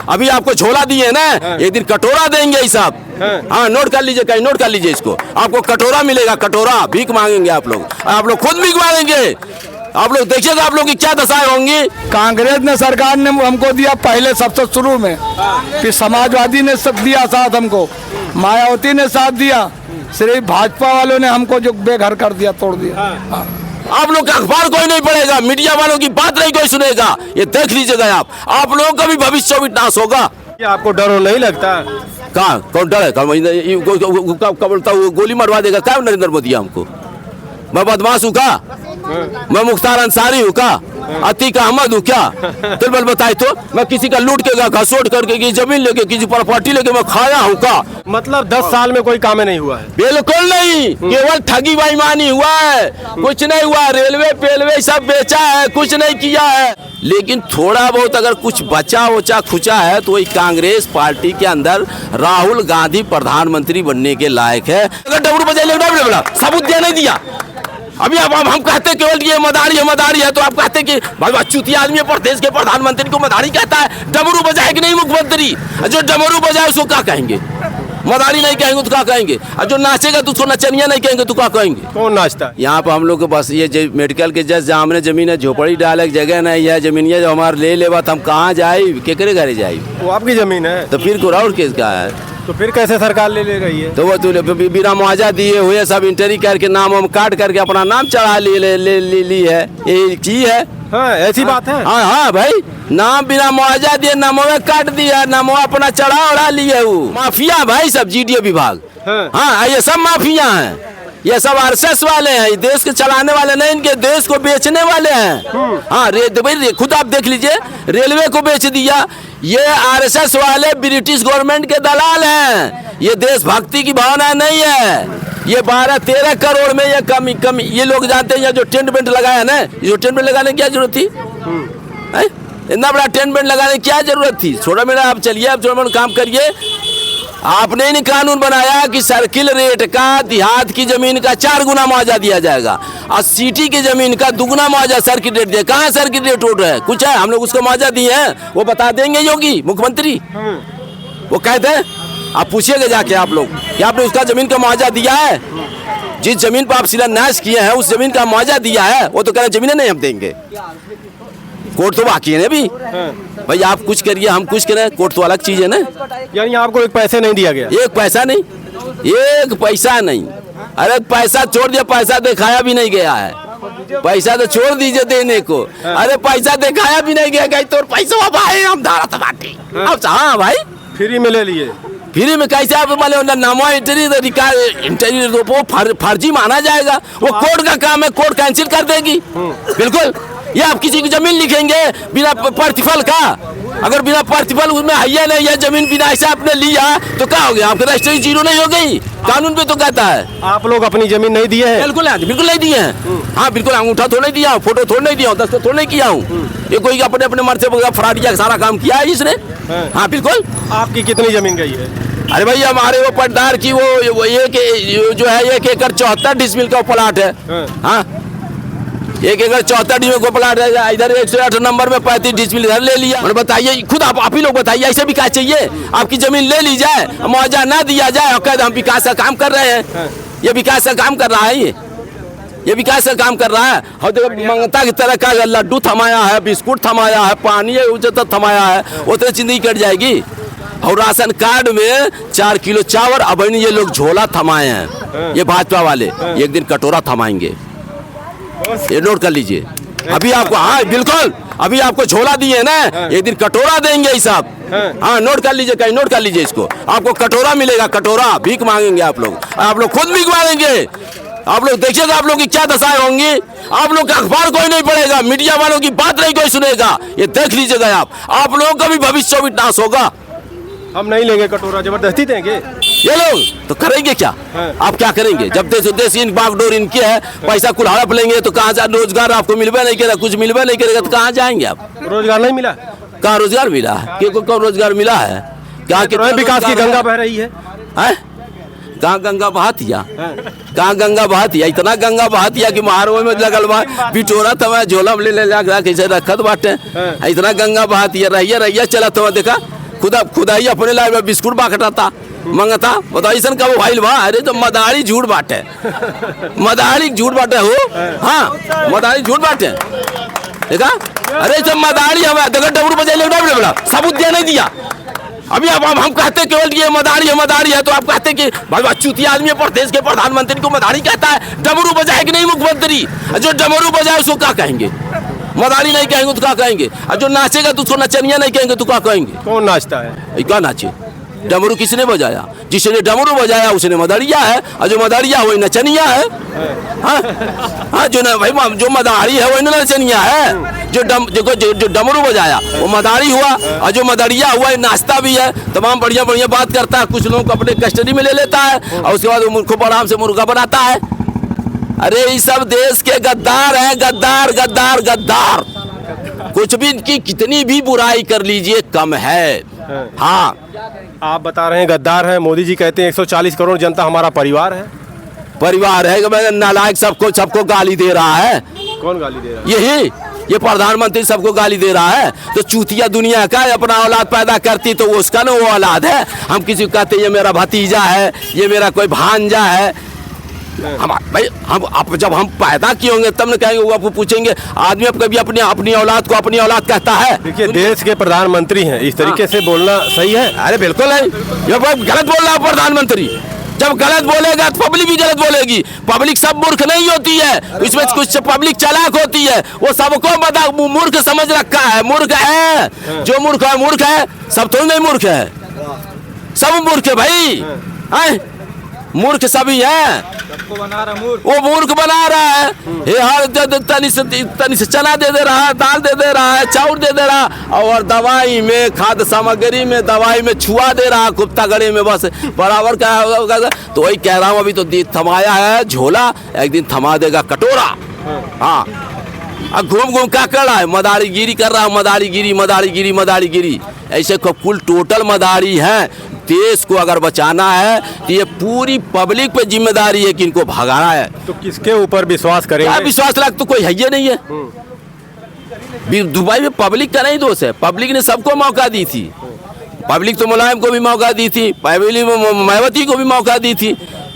अभी आपको झोला दिए ना, एक दिन कटोरा देंगे ये सब। हाँ, नोट कर लीजिए, कहीं नोट कर लीजिए इसको, आपको कटोरा मिलेगा, कटोरा। भीख मांगेंगे आप लोग खुद भीख मांगेंगे। आप लोग देखिएगा आप लोग की क्या दशाएं होंगी। कांग्रेस ने सरकार ने हमको दिया पहले सबसे शुरू में, फिर समाजवादी ने सब दिया साथ हमको, मायावती ने साथ दिया, सिर्फ भाजपा वालों ने हमको जो बेघर कर दिया, तोड़ दिया। आप लोग का अखबार कोई नहीं पढ़ेगा, मीडिया वालों की बात नहीं कोई सुनेगा, ये देख लीजिएगा आप लोगों का भी भविष्य विनाश होगा। क्या आपको डर नहीं लगता? कहाँ कौन डर है? क्या बोलता हूँ, गोली मरवा देगा क्या नरेंद्र मोदी हमको? मैं बदमाश हूँ का? मैं मुख्तार अंसारी हूँ का? अतीक अहमद हूँ क्या? तिलबल बताए तो मैं किसी का लूट के घसोट करके किसी जमीन लेके किसी प्रॉपर्टी लेके मैं खाया हूँ का? मतलब 10 साल में कोई काम नहीं हुआ है? बिल्कुल नहीं, केवल ठगी बेईमानी हुआ है, कुछ नहीं हुआ। रेलवे पेलवे सब बेचा है, कुछ नहीं किया है। लेकिन थोड़ा बहुत अगर कुछ बचा वचा खुचा है तो वही कांग्रेस पार्टी के अंदर राहुल गांधी प्रधानमंत्री बनने के लायक है। अगर डबरू बजा सबूत दिया नहीं दिया। अभी अब हम कहते केवल ये मदारी है तो आप कहते कि भाई चूतिया आदमी है, प्रदेश के प्रधानमंत्री को मदारी कहता है। डमरू बजाए कि नहीं मुख्यमंत्री? जो डमरू बजाए उसको क्या कहेंगे? मदारी नहीं कहेंगे तो क्या कहेंगे? और जो नाचेगा तो उसको नचनिया नहीं कहेंगे तो क्या कहेंगे? कौन नाचता है? यहाँ पर हम लोग के बस ये मेडिकल के जस्ट सामने जमीन है, झोपड़ी डाले जगह नहीं है, जमीनिया जो हमारे ले ले बात हम कहाँ जाए, केकरे घरे जाए? वो आपकी जमीन है तो फिर को और केस का है? तो फिर कैसे सरकार ले रही है? तो वो तो बिना मुआवजा दिए हुए सब इंटरी करके नाम हम काट करके अपना नाम चढ़ा ली है, ये की है। हाँ, ऐसी बात है। हाँ भाई, नाम बिना मुआवजा दिए नामों में काट दिया, नामों अपना चढ़ा उड़ा लिए। वो माफिया भाई सब, जीडीओ विभाग। हाँ, ये सब माफिया हैं, ये सब आरएसएस वाले हैं, ये देश के चलाने वाले नहीं, इनके देश को बेचने वाले हैं। हाँ, भाई खुद आप देख लीजिए, रेलवे को बेच दिया। ये आरएसएस वाले ब्रिटिश गवर्नमेंट के दलाल हैं, ये देशभक्ति की भावना नहीं है। ये 12-13 करोड़ में ये कमी ये लोग जानते हैं। जो टेंट बेंट लगाया ना, जो टेंट बेंट लगाने की क्या जरूरत थी? इतना बड़ा टेंट बेंट लगाने की क्या जरूरत थी? छोटा मेरा आप चलिए, आप छोटा काम करिए। आपने नहीं कानून बनाया कि सर्किल रेट का देहात की जमीन का 4 गुना मुआवजा दिया जाएगा और सिटी की जमीन का 2 गुना मुआवजा सर्किल रेट दिया। कहाँ सर्किल रेट उठ रहा है? कुछ है? हम लोग उसको मुआवजा दिए हैं, वो बता देंगे योगी मुख्यमंत्री। वो कहते हैं, आप पूछिएगा जाके आप लोग कि आपने उसका जमीन का मुआवजा दिया है? जिस जमीन पर आप शिलान्यास किए हैं उस जमीन का मुआवजा दिया है? वो तो कह रहे जमीनें नहीं हम देंगे। कोर्ट तो बाकी है ना भी। भाई आप कुछ करिए, हम कुछ करें, कोर्ट तो अलग चीज है ना। यानी आपको एक पैसे नहीं दिया गया? एक पैसा नहीं, एक पैसा नहीं। अरे पैसा छोड़ दिया, पैसा दिखाया भी नहीं गया है। पैसा तो छोड़ दीजिए देने को, अरे पैसा दिखाया भी नहीं गया। तो पैसा हम धारा था बाटी। हाँ भाई, फ्री में ले लिए। फ्री में कैसे आप नामो इंटरी वो फर्जी माना जाएगा? वो कोर्ट का काम है, कोर्ट कैंसिल कर देगी। बिल्कुल। या आप किसी की जमीन लिखेंगे बिना प्रतिफल का, अगर बिना प्रतिफल उसमें है नहीं है जमीन, बिना ऐसा आपने लिया तो क्या हो गया? आपकी रजिस्ट्री जीरो नहीं हो गई? कानून पे तो कहता है। आप लोग अपनी जमीन नहीं दिए हैं? बिल्कुल नहीं दिए हैं। हाँ बिल्कुल, अंगूठा थोड़ा नहीं दिया हूँ, फोटो थोड़ा नहीं दिया हूँ, दस्तखत थोड़ा नहीं किया हूँ। ये कोई अपने मर्जी से फ्रॉडिया सारा काम किया है इसने। हाँ बिल्कुल। आपकी कितनी जमीन गई है? अरे भाई हमारे वो पट्टादार की वो एक जो है 1 एकड़ 74 डिसमिल का प्लाट है। हाँ, 1 एकड़ 74 डिसमिल का प्लाट है। इधर 108 नंबर में 35 डिसमिल इधर ले लिया। और बताइए, खुद आप ही लोग बताइए, ऐसे विकास चाहिए? आपकी जमीन ले ली जाए, मुआवजा ना दिया जाए और कहते हम विकास का काम कर रहे हैं। ये विकास का काम कर रहा है, ये विकास का काम कर रहा है। और देखो मंगता की तरह का लड्डू थमाया है, बिस्कुट थमाया है, पानी थमाया है, वो तो जिंदगी कट जाएगी। और राशन कार्ड में 4 किलो चावल, अब ये लोग झोला थमाए हैं, ये भाजपा वाले। एक दिन कटोरा थमाएंगे, ये नोट कर लीजिए। अभी आपको, हाँ बिल्कुल, अभी आपको झोला दिए ना, एक दिन कटोरा देंगे ये सब। हाँ, नोट कर लीजिए, कहीं नोट कर लीजिए इसको, आपको कटोरा मिलेगा, कटोरा। भीख मांगेंगे आप लोग खुद भीख मांगेंगे। आप लोग देखिएगा आप लोग की क्या दशाएं होंगी। आप लोग का अखबार कोई नहीं पढ़ेगा, मीडिया वालों की बात नहीं कोई सुनेगा, ये देख लीजिएगा आप लोगों का भी भविष्य विनाश होगा। हम नहीं लेंगे कटोरा, जबरदस्ती देंगे ये लोग तो करेंगे क्या? आप क्या करेंगे? जब देश इन बागडोर इनकी है, पैसा कुल हड़प लेंगे तो कहाँ से रोजगार आपको मिलबे नहीं करेगा, कुछ मिलबे नहीं करेगा तो कहाँ जाएंगे आप? रोजगार नहीं मिला? कहाँ रोजगार मिला है? कौन रोजगार मिला है? क्या विकास की गंगा बह रही है? कहाँ गंगा बहातिया? कहाँ गंगा बहातिया? इतना गंगा बहातिया कि महारो में लगल बा, बिटोरा था झोला ले जा कैसे रखत बाटे। इतना गंगा बहातिया रहिया चला था, देखा खुदा ही अपने लाए बिस्कुट बांटता मंगता बताओ ऐसा का वो भाई बा अरे तो मदारी झूठ बाटे मदारी झूठ बाटे हो हाँ मदारी झूठ बाटे देखा अरे सब मदारी हमें देखो डबरू बजा सबूत दिया नहीं दिया अभी अब हम कहते केवल ये मदारी है तो आप कहते कि भाई चूती आदमी है प्रदेश के प्रधानमंत्री को मदारी कहता है डमरू बजाए कि नहीं मुख्यमंत्री जो डमरू बजाए उसको क्या कहेंगे मदारी नहीं कहेंगे तो क्या कहेंगे और जो नाचेगा तो उसको नचनिया नहीं कहेंगे तो क्या कहेंगे कौन नाचता है क्या नाचे डमरू किसने बजाया जिसने डमरू बजाया उसने मदारिया है और जो मदारिया वही नचनिया है हाँ जो ना भाई जो मदारी है वही नचनिया है जो डमरू बजाया वो मदारी हुआ और जो मदारिया हुआ नाचता भी है तमाम बढ़िया बढ़िया बात करता है कुछ लोगों को अपने कस्टडी में ले लेता है और उसके बाद वो खूब आराम से मुर्गा बनाता है अरे ये सब देश के गद्दार हैं गद्दार गद्दार गद्दार कुछ भी इनकी कितनी भी बुराई कर लीजिए कम है हाँ आप बता रहे हैं गद्दार है मोदी जी कहते हैं 140 करोड़ जनता हमारा परिवार है कि मैं नालायक सबको गाली दे रहा है कौन गाली दे रहा है ये प्रधानमंत्री सबको गाली दे रहा है तो चूतिया दुनिया का अपना औलाद पैदा करती तो वो उसका ना वो औलाद है हम किसी को कहते ये मेरा भतीजा है ये मेरा कोई भांजा है भाई हम जब हम पैदा किए होंगे तब न कहेंगे वो आपको पूछेंगे आदमी अब कभी अपनी औलाद को अपनी औलाद कहता है देखिए देश के प्रधानमंत्री हैं इस तरीके से बोलना सही है अरे बिल्कुल है ये गलत बोल रहा है प्रधानमंत्री जब गलत बोलेगा तो पब्लिक भी गलत बोलेगी पब्लिक सब मूर्ख नहीं होती है इसमें कुछ पब्लिक चालाक होती है वो सबको मूर्ख समझ रखा है मूर्ख है जो मूर्ख है सब तो नहीं मूर्ख है सब मूर्ख है भाई मूर्ख सभी है वो मूर्ख बना रहा है ये हर तनी से चना दे दे रहा है दाल दे रहा है चाउर दे रहा है और दवाई में खाद्य सामग्री में दवाई में छुआ दे रहा है कुत्ता गड़े में बस बराबर का तो वही कह रहा हूँ अभी तो थमाया है झोला एक दिन थमा देगा कटोरा हाँ अब घूम क्या कर रहा है मदारीगिरी कर रहा है मदारीगिरी ऐसे कुल टोटल मदारी है देश को अगर बचाना है तो ये पूरी पब्लिक पे जिम्मेदारी है कि इनको भगाना है तो किसके ऊपर विश्वास करेंगे विश्वास लायक तो कोई है ही नहीं है दुबई में पब्लिक का नहीं दोष है पब्लिक ने सबको मौका दी थी पब्लिक तो मुलायम को भी मौका दी थी पब्लिक मायावती को भी मौका दी थी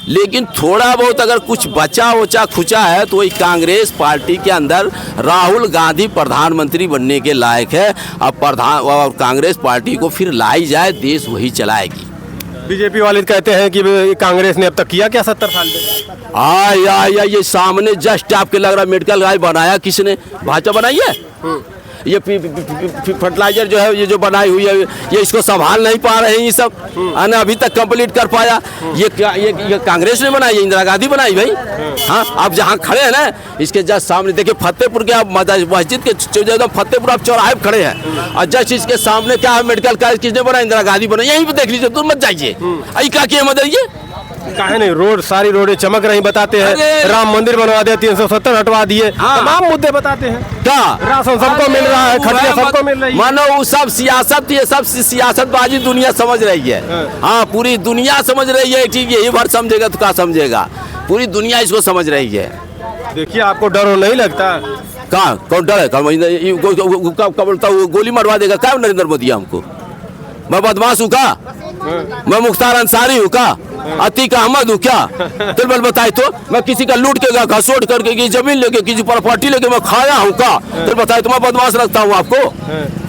लेकिन थोड़ा बहुत अगर कुछ बचा वचा खुचा है तो वही कांग्रेस पार्टी के अंदर राहुल गांधी प्रधानमंत्री बनने के लायक है अब और कांग्रेस पार्टी को फिर लाई जाए देश वही चलाएगी बीजेपी वाले कहते हैं कि कांग्रेस ने अब तक किया क्या 70 साल में ये सामने जस्ट आपके लग रहा मेडिकल गाय बनाया किसने भाजपा बनाई है ये फर्टिलाइजर जो है ये जो बनाई हुई है ये इसको संभाल नहीं पा रहे हैं ये सब ना अभी तक कंप्लीट कर पाया ये कांग्रेस ने बनाई है इंदिरा गांधी बनाई भाई हाँ आप जहाँ खड़े हैं ना इसके जस्ट सामने देखिए फतेहपुर के आप मस्जिद के फतेहपुर आप चौराहे पर खड़े हैं और जस्ट इसके सामने क्या है मेडिकल कॉलेज किसने बनाया इंदिरा गांधी बनाई यहीं पे देख लीजिए तुम मत जाइए आई क्या किया मदद ये काहे नहीं रोड सारी रोडें चमक रही बताते हैं राम मंदिर बनवा दिया 370 हटवा दिए तमाम मुद्दे बताते हैं क्या राशन सबको मिल रहा है खटिया सबको मिल रही है मानो सब सियासत ये सब सियासतबाजी दुनिया समझ रही है हाँ पूरी दुनिया समझ रही है ठीक यही भर समझेगा तो क्या समझेगा पूरी दुनिया इसको समझ रही है देखिए आपको डर नहीं लगता कहाँ कौन डर है क्या बोलता हूँ गोली मरवा देगा क्या नरेंद्र मोदी हमको मैं बदमाश हूँ का मैं मुख्तार अंसारी हूँ का अतीक अहमद हूँ क्या दिल बल बताए तो मैं किसी का लूट के घसोट करके किसी जमीन लेके किसी प्रॉपर्टी लेके मैं खाया हूँ का दिल बताए तो मैं बदमाश रखता हूँ आपको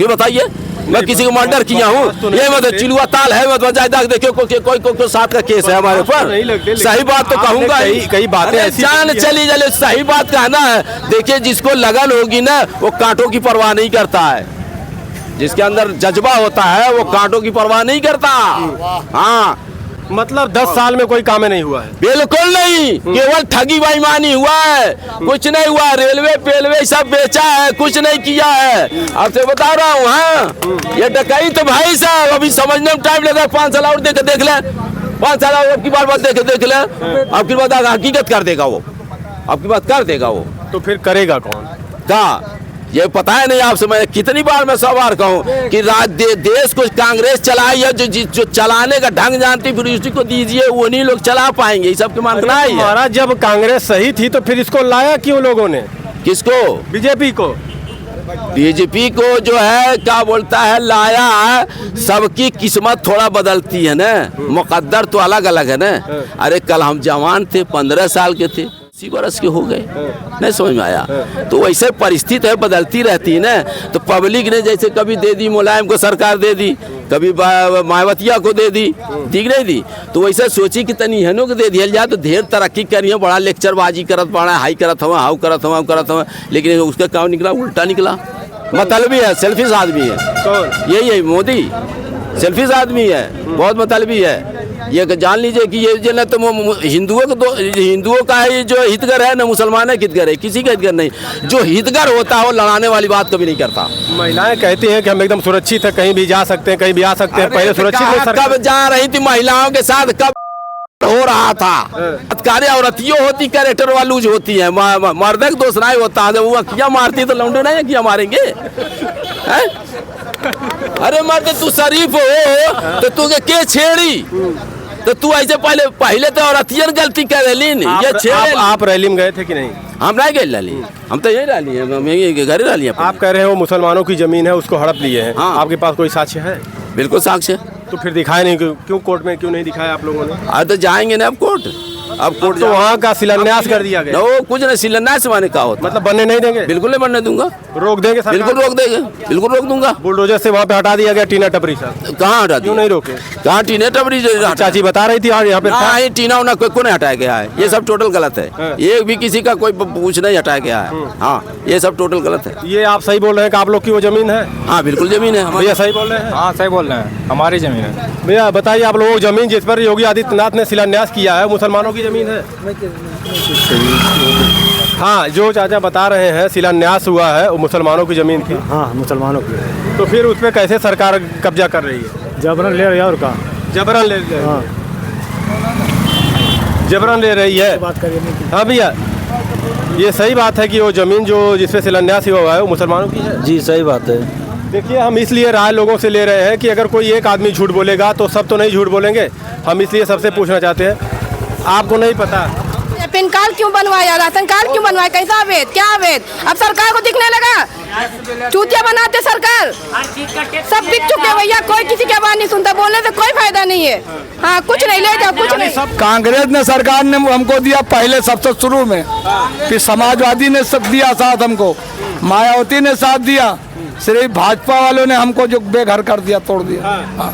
ये बताइए मैं किसी को मर्डर किया हूँ ये मतलब चिलुआ ताल है मतलब जायदाद देखिए कोई साथ का केस है हमारे ऊपर सही बात तो कहूँगा कई बातें जान चली चले सही बात कहना है देखिए जिसको लगन होगी ना वो कांटों की परवाह नहीं करता है जिसके अंदर जज्बा होता है वो कांटों की परवाह नहीं करता हाँ मतलब 10 साल में कोई काम नहीं हुआ है बिल्कुल नहीं केवल ठगी बेईमानी हुआ है कुछ नहीं हुआ रेलवे सब बेचा है कुछ नहीं किया है आपसे बता रहा हूँ हाँ ये डकैती तो भाई साहब अभी समझने में टाइम लगा 5 साल और देख ले 5 साल और की बात देख ले आपकी बात हकीकत कर देगा वो आपकी बात कर देगा वो तो फिर करेगा कौन क्या ये पता है नहीं आपसे मैं कितनी बार मैं 100 बार कहूँ कि देश को कांग्रेस चलाई है जो चलाने का ढंग जानती फिर उसी को दीजिए वो नहीं लोग चला पाएंगे ये सबके मानना है महाराज जब कांग्रेस सही थी तो फिर इसको लाया क्यों लोगों ने किसको बीजेपी को बीजेपी को जो है क्या बोलता है लाया, सबकी किस्मत थोड़ा बदलती है ना, मुकद्दर तो अलग अलग है ना। अरे कल हम जवान थे, 15 साल के थे, 80 बरस के हो गए, नहीं समझ में आया। तो वैसे परिस्थिति है, बदलती रहती है ना। तो पब्लिक ने जैसे कभी दे दी मुलायम को सरकार दे दी, कभी मायावतिया को दे दी, ठीक नहीं दी, तो वैसे सोची कि तनी हनो को दे दिया जाए तो ढेर तरक्की करिए, बड़ा लेक्चरबाजी करत पड़ा, हाई करत हुआ, हाउ करत हुआ, करत हुआ, लेकिन उसका काम निकला उल्टा निकला। मतलबी है, सेल्फिश आदमी है, यही है मोदी, सेल्फिश आदमी है, बहुत मतलबी है। ये जान लीजिए कि ये जो ना तो हिंदुओं का है जो हितगर है ना, मुसलमान है हितगर है, किसी का हितगर नहीं। जो हितगर होता है वो लड़ाने वाली बात कभी नहीं करता। महिलाएं कहती हैं कि हम एकदम सुरक्षित है, कहीं भी जा सकते हैं, कहीं भी आ सकते हैं। पहले सुरक्षित कब जा रही थी महिलाओं के साथ, कब हो रहा था? कार्य औरतियों होती, कैरेक्टर वालूज होती है, मर्द दोष नहीं होता है। वो अखियां मारती तो लौंडे नहीं अखियां मारेंगे है? अरे मर्द तू शरीफ हो तो तू के छेड़ी, तो तू ऐसे पहले तो औरतियन गलती कर रही। आप रैली में गए थे कि नहीं? हम नहीं गए रैली, हम तो यही रैली है, घर रैली है। आप कह रहे हैं वो मुसलमानों की जमीन है, उसको हड़प लिए हैं। हाँ। आपके पास कोई साक्ष्य है? बिल्कुल साक्ष्य। तो फिर दिखाए नहीं, क्यों कोर्ट में क्यों नहीं दिखाया आप लोगों ने? अरे तो जाएंगे ना अब कोर्ट, अब कोर्ट तो वहाँ का शिलान्यास कर दिया गया। नो कुछ नहीं, शिलान्यास माने का होता, मतलब बनने नहीं देंगे? बिल्कुल नहीं बनने दूंगा, रोक देंगे सरकार? बिल्कुल रोक देंगे, बिल्कुल रोक दूंगा। बुलडोजर से वहाँ पे हटा दिया गया टीना टपरी सर। कहाँ हटा क्यों दिया? नहीं रोके? कहाँ टीने टपरी चाची बता रही थी यहाँ पे था। ये टीना उना को नहीं हटाया गया है, ये सब टोटल गलत है। एक भी किसी का कोई पूछ नहीं हटाया गया है। हाँ ये सब टोटल गलत है। ये आप सही बोल रहे हैं कि आप लोग की वो जमीन है? हाँ बिल्कुल जमीन है हमारी। भैया सही बोल रहे हैं? हाँ सही बोल रहे हैं, हमारी जमीन है। भैया बताइए, आप लोगों की जमीन जिस पर योगी आदित्यनाथ ने शिलान्यास किया है, मुसलमानों की जमीन है? हाँ, जो चाचा बता रहे हैं शिलान्यास हुआ है वो मुसलमानों की जमीन थी। हाँ मुसलमानों की। तो फिर उस पर कैसे सरकार कब्जा कर रही है? जबरन ले रही है और कहा जबरन ले रही है। हाँ। जबरन ले रही है। बात करिए। हाँ भैया, ये सही बात है कि वो जमीन जो जिसपे शिलान्यास हुआ है वो मुसलमानों की है? जी सही बात है। देखिए, हम इसलिए राय लोगों से ले रहे हैं कि अगर कोई एक आदमी झूठ बोलेगा तो सब तो नहीं झूठ बोलेंगे। हम इसलिए सबसे पूछना चाहते हैं, आपको नहीं पता पैन कार्ड क्यों बनवाया, राशन कार्ड क्यों बनवाया, कैसा अवैध, क्या अवैध? अब सरकार को दिखने लगा, चूतिया बनाते सरकार, सब बिक चुके भैया, कोई किसी की आवाज नहीं सुनता, बोलने से कोई फायदा नहीं है। हाँ कुछ नहीं ले जाओ, कुछ नहीं। कांग्रेस ने सरकार ने हमको दिया पहले सबसे शुरू में, फिर समाजवादी ने सब दिया साथ हमको, मायावती ने साथ दिया, सिर्फ भाजपा वालों ने हमको जो बेघर कर दिया, तोड़ दिया। हाँ।